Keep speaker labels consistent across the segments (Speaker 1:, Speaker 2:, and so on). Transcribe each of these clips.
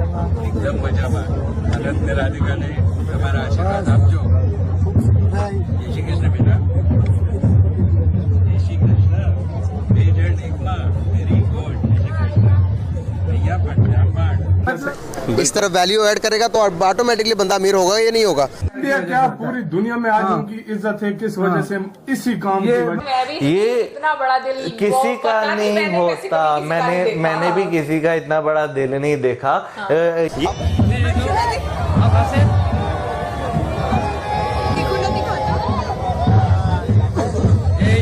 Speaker 1: एकदम मजा बात अनंत ने राधिका ने हमारा आशीर्वाद आप जो जय श्री कृष्ण बेटा जय श्री कृष्ण पेजेंट एकमा वेरी गुड जय श्री कृष्ण भैया पटना पाठ
Speaker 2: इस तरह वैल्यू ऐड करेगा तो ऑटोमेटिकली बंदा अमीर होगा या नहीं होगा।
Speaker 3: इंडिया क्या पूरी दुनिया में आज उनकी इज्जत है, किस वजह से इसी काम की वजह।
Speaker 4: ये
Speaker 5: इतना बड़ा दिल
Speaker 4: किसी
Speaker 5: वो
Speaker 4: का
Speaker 5: पता
Speaker 4: नहीं
Speaker 5: मैंने वैसे
Speaker 4: होता।
Speaker 5: कभी किसी का नहीं देखा।
Speaker 4: मैंने भी किसी का इतना बड़ा दिल नहीं देखा।
Speaker 1: जय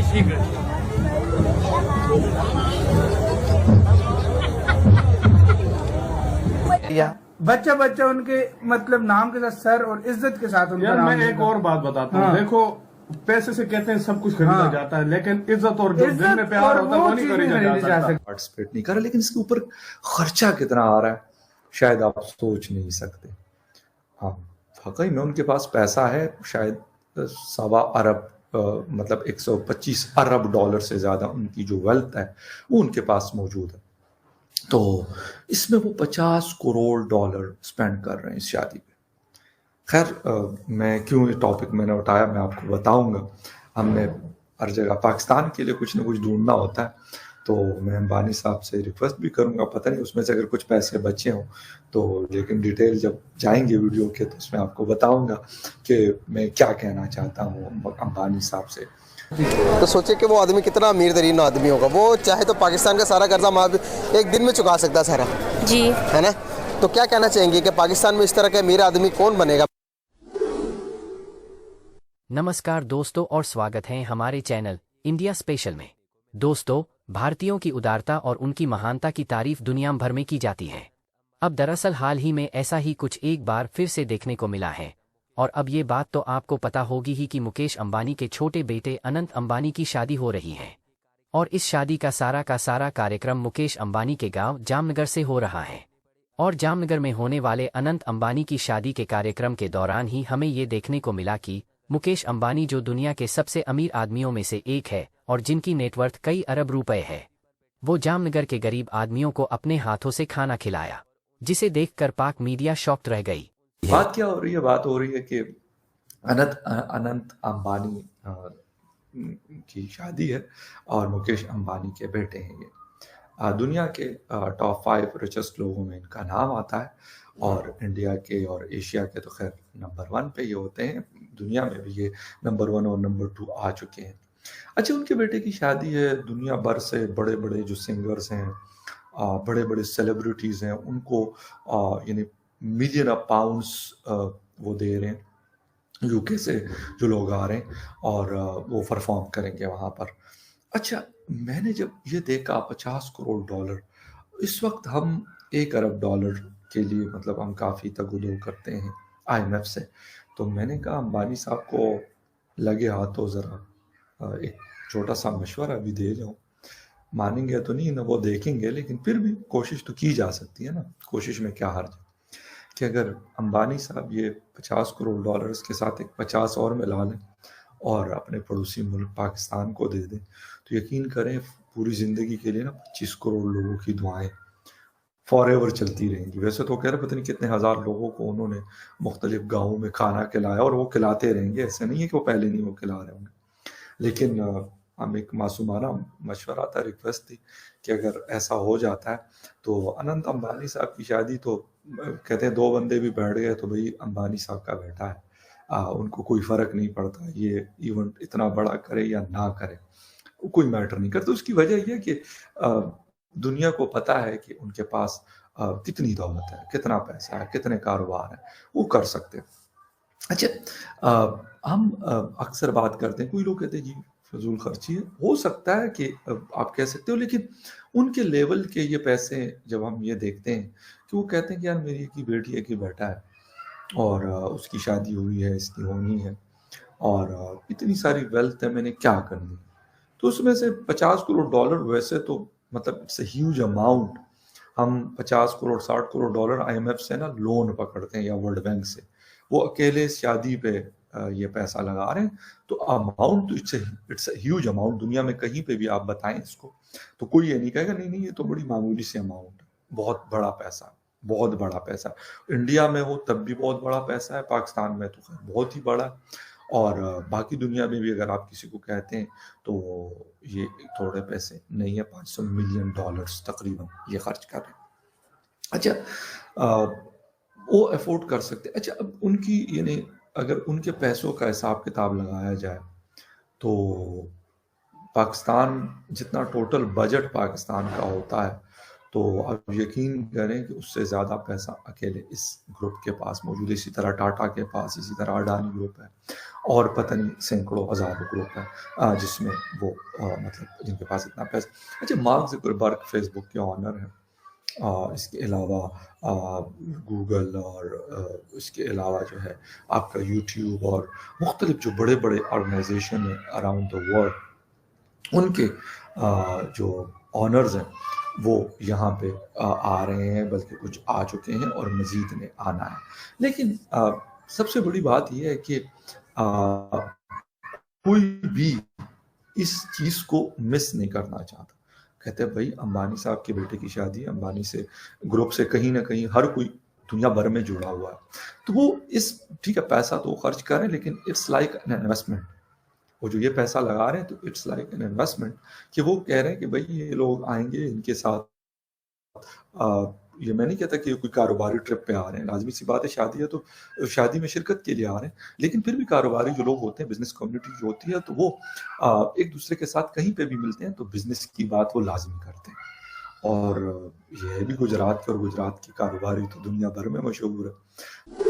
Speaker 1: श्री कृष्ण
Speaker 6: बच्चा बच्चा उनके मतलब नाम के साथ सर और इज्जत के साथ उनका
Speaker 3: यार
Speaker 6: नाम
Speaker 3: मैं एक
Speaker 6: लिखा।
Speaker 3: और बात बताता हूँ।
Speaker 6: हाँ।
Speaker 3: देखो पैसे से कहते हैं सब कुछ खरीदा
Speaker 6: हाँ।
Speaker 3: जाता है, लेकिन इज्जत और जो दिल में प्यार होता है वो नहीं खरीदा जा सकता।
Speaker 7: पार्टिसिपेट नहीं कर रहा, लेकिन इसके ऊपर खर्चा कितना आ रहा है शायद आप सोच नहीं सकते। हाँ वाकई में उनके पास पैसा है, शायद 1.25 अरब मतलब 125 अरब डॉलर से ज़्यादा उनकी जो वेल्थ है वो उनके पास मौजूद है। तो इसमें वो 50 करोड़ डॉलर स्पेंड कर रहे हैं इस शादी पे। खैर मैं क्यों ये टॉपिक मैंने उठाया मैं आपको बताऊंगा। हमने हर जगह पाकिस्तान के लिए कुछ ना कुछ ढूंढना होता है, तो मैं अंबानी साहब से रिक्वेस्ट भी करूंगा, पता नहीं उसमें से अगर कुछ पैसे बचे हों तो, लेकिन डिटेल जब जाएंगे वीडियो के तो उसमें आपको बताऊंगा कि मैं क्या कहना चाहता हूँ अंबानी साहब से।
Speaker 2: तो सोचिए कि वो आदमी कितना अमीर तरीन आदमी होगा। वो चाहे तो पाकिस्तान का सारा कर्जा एक दिन में चुका सकता है सारा,
Speaker 8: जी
Speaker 2: है ना। तो क्या कहना चाहेंगे कि पाकिस्तान में इस तरह के अमीर आदमी कौन बनेगा।
Speaker 9: नमस्कार दोस्तों और स्वागत है हमारे चैनल इंडिया स्पेशल में। दोस्तों, भारतीयों की उदारता और उनकी महानता की तारीफ दुनिया भर में की जाती है। अब दरअसल हाल ही में ऐसा ही कुछ एक बार फिर से देखने को मिला है। और अब ये बात तो आपको पता होगी ही कि मुकेश अंबानी के छोटे बेटे अनंत अंबानी की शादी हो रही है। और इस शादी का सारा कार्यक्रम मुकेश अंबानी के गांव जामनगर से हो रहा है। और जामनगर में होने वाले अनंत अंबानी की शादी के कार्यक्रम के दौरान ही हमें ये देखने को मिला कि मुकेश अंबानी जो दुनिया के सबसे अमीर आदमियों में से एक है और जिनकी नेटवर्थ कई अरब रुपए है, वो जामनगर के गरीब आदमियों को अपने हाथों से खाना खिलाया, जिसे देखकर पाक मीडिया शॉक्ड रह गई।
Speaker 7: बात क्या हो रही है? बात हो रही है कि अनंत अंबानी की शादी है और मुकेश अंबानी के बेटे हैं। ये दुनिया के टॉप 5 रिचेस्ट लोगों में इनका नाम आता है और इंडिया के और एशिया के तो खैर नंबर 1 पे ये होते हैं। दुनिया में भी ये नंबर 1 और नंबर 2 आ चुके हैं। अच्छा, उनके बेटे की शादी है। दुनिया भर से बड़े बड़े जो सिंगर्स हैं, बड़े बड़े सेलिब्रिटीज़ हैं, उनको यानी मिलियन ऑफ पाउंड्स वो दे रहे हैं। यूके से जो लोग आ रहे हैं और वो परफॉर्म करेंगे वहाँ पर। अच्छा, मैंने जब ये देखा 50 करोड़ डॉलर, इस वक्त हम 1 अरब डॉलर के लिए मतलब हम काफ़ी तगुदो करते हैं IMF से। तो मैंने कहा अंबानी साहब को लगे हाथों ज़रा एक छोटा सा मशवरा भी दे जाऊँ। मानेंगे तो नहीं ना, वो देखेंगे, लेकिन फिर भी कोशिश तो की जा सकती है ना। कोशिश में क्या हर्ज है कि अगर अंबानी साहब ये 50 करोड़ डॉलर्स के साथ एक 50 और मिला लें और अपने पड़ोसी मुल्क पाकिस्तान को दे दें, तो यकीन करें पूरी ज़िंदगी के लिए ना 25 करोड़ लोगों की दुआएं फॉरएवर चलती रहेंगी। वैसे तो कह रहे पता नहीं कितने हज़ार लोगों को उन्होंने मुख्तलिफ गाँवों में खाना खिलाया और वो खिलाते रहेंगे। ऐसा नहीं है कि वो पहले नहीं वो खिला रहे होंगे, लेकिन हम एक मासूमाना मशवरा था, रिक्वेस्ट थी कि अगर ऐसा हो जाता है तो अनंत अंबानी साहब की शादी तो कहते हैं 2 बंदे भी बैठ गए तो भाई अंबानी साहब का बेटा है, उनको कोई फ़र्क नहीं पड़ता ये इवेंट इतना बड़ा करे या ना करे, कोई मैटर नहीं करता। उसकी वजह यह है कि दुनिया को पता है कि उनके पास कितनी दौलत है, कितना पैसा है, कितने कारोबार है, वो कर सकते हैं। अच्छा, हम अक्सर बात करते हैं, कोई लोग कहते हैं जी फजूल खर्ची है, हो सकता है कि आप कह सकते हो, लेकिन उनके लेवल के ये पैसे जब हम ये देखते हैं कि वो कहते हैं कि यार मेरी एक ही बेटी है कि बेटा है और उसकी शादी हुई है, इसकी होनी है और इतनी सारी वेल्थ है, मैंने क्या करनी है। तो उसमें से 50 करोड़ डॉलर वैसे तो मतलब इट्स अ ह्यूज अमाउंट। हम 50 करोड़ 60 करोड़ डॉलर IMF से ना लोन पकड़ते हैं या वर्ल्ड बैंक से, वो अकेले शादी पे ये पैसा लगा रहे हैं। तो amount it's a huge amount. दुनिया में कहीं पे भी आप बताएं इसको तो कोई ये नहीं कहेगा नहीं ये तो बड़ी मामूली सी अमाउंट है, बहुत बड़ा पैसा। بہت بڑا پیسہ. انڈیا میں ہو تب بھی بہت بڑا پیسہ ہے, پاکستان میں تو خیر بہت ہی بڑا ہے, اور باقی دنیا میں بھی اگر آپ کسی کو کہتے ہیں تو یہ تھوڑے پیسے نہیں ہے, $500 ملین تقریباً یہ خرچ کر رہے ہیں. اچھا وہ افورڈ کر سکتے. اچھا اب ان کی یعنی اگر ان کے پیسوں کا حساب کتاب لگایا جائے تو پاکستان جتنا ٹوٹل بجٹ پاکستان کا ہوتا ہے تو آپ یقین کریں کہ اس سے زیادہ پیسہ اکیلے اس گروپ کے پاس موجود ہے. اسی طرح ٹاٹا کے پاس, اسی طرح اڈانی گروپ ہے, اور پتہ نہیں سینکڑوں ہزاروں گروپ ہے جس میں وہ مطلب جن کے پاس اتنا پیسہ. اچھا مارک زکربرگ فیس بک کے آنر ہیں, اس کے علاوہ گوگل اور اس کے علاوہ جو ہے آپ کا یوٹیوب اور مختلف جو بڑے بڑے آرگنائزیشن ہیں اراؤنڈ دا ورلڈ, ان کے جو آنرز ہیں وہ یہاں پہ آ رہے ہیں, بلکہ کچھ آ چکے ہیں اور مزید نے آنا ہے. لیکن سب سے بڑی بات یہ ہے کہ کوئی بھی اس چیز کو مس نہیں کرنا چاہتا. کہتے ہیں بھائی امبانی صاحب کے بیٹے کی شادی, امبانی سے گروپ سے کہیں نہ کہیں ہر کوئی دنیا بھر میں جڑا ہوا ہے, تو وہ اس ٹھیک ہے پیسہ تو وہ خرچ کر رہے ہیں, لیکن اٹس لائک این انویسٹمنٹ. وہ جو یہ پیسہ لگا رہے ہیں تو اٹس لائک این انویسٹمنٹ, کہ وہ کہہ رہے ہیں کہ بھائی یہ لوگ آئیں گے, ان کے ساتھ یہ میں نہیں کہتا کہ کوئی کاروباری ٹرپ پہ آ رہے ہیں, لازمی سی بات ہے شادی ہے تو شادی میں شرکت کے لیے آ رہے ہیں, لیکن پھر بھی کاروباری جو لوگ ہوتے ہیں, بزنس کمیونٹی جو ہوتی ہے, تو وہ ایک دوسرے کے ساتھ کہیں پہ بھی ملتے ہیں تو بزنس کی بات وہ لازمی کرتے ہیں. اور یہ بھی گجرات کے, اور گجرات کی کاروباری تو دنیا بھر میں مشہور ہے.